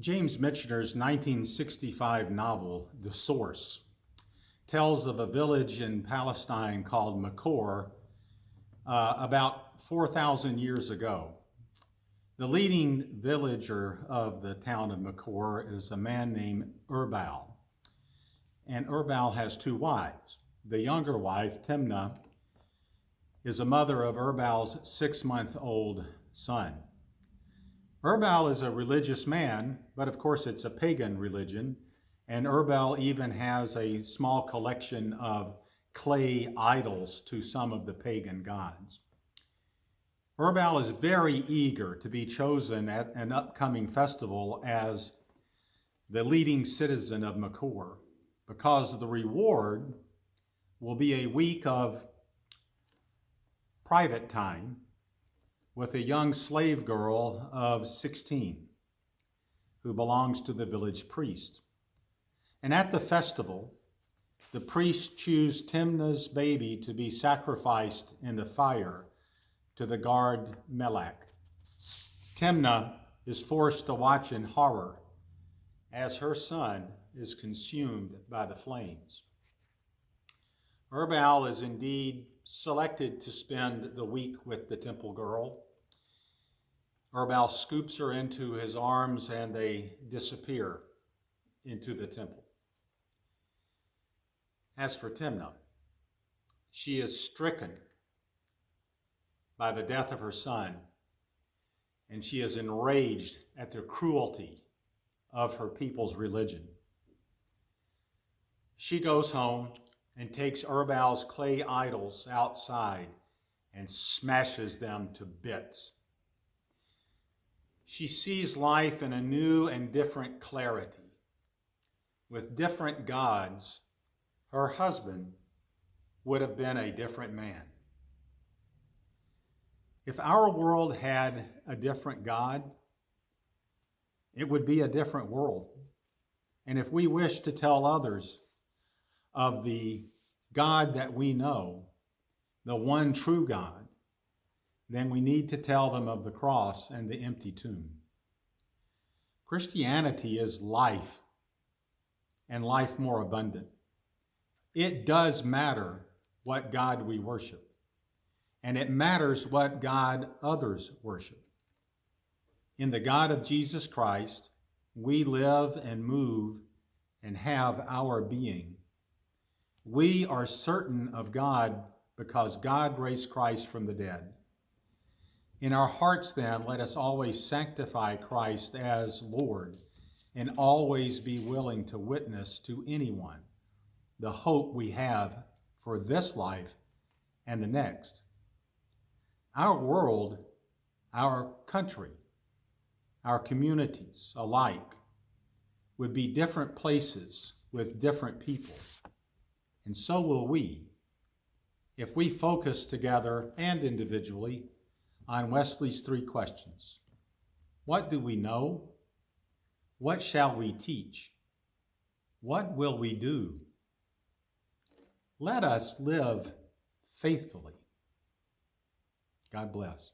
James Michener's 1965 novel, The Source, tells of a village in Palestine called Makor about 4,000 years ago. The leading villager of the town of Makor is a man named Erbal. And Erbal has two wives. The younger wife, Timnah, is a mother of Erbal's 6-month-old son. Erbal is a religious man, but of course it's a pagan religion, and Erbal even has a small collection of clay idols to some of the pagan gods. Erbal is very eager to be chosen at an upcoming festival as the leading citizen of Makor, because the reward will be a week of private time with a young slave girl of 16 who belongs to the village priest. And at the festival, the priest chooses Timnah's baby to be sacrificed in the fire to the god Melech. Timnah is forced to watch in horror as her son is consumed by the flames. Erbal is indeed selected to spend the week with the temple girl. Erbal scoops her into his arms and they disappear into the temple. As for Timnah, she is stricken by the death of her son, and she is enraged at the cruelty of her people's religion. She goes home and takes Erbal's clay idols outside and smashes them to bits. She sees life in a new and different clarity. With different gods, her husband would have been a different man. If our world had a different God, it would be a different world. And if we wish to tell others of the God that we know, the one true God, then we need to tell them of the cross and the empty tomb. Christianity is life, and life more abundant. It does matter what God we worship, and it matters what God others worship. In the God of Jesus Christ, we live and move and have our being. We are certain of God because God raised Christ from the dead. In our hearts, then, let us always sanctify Christ as Lord and always be willing to witness to anyone the hope we have for this life and the next. Our world, our country, our communities alike would be different places with different people, and so will we if we focus together and individually on Wesley's 3 questions. What do we know? What shall we teach? What will we do? Let us live faithfully. God bless.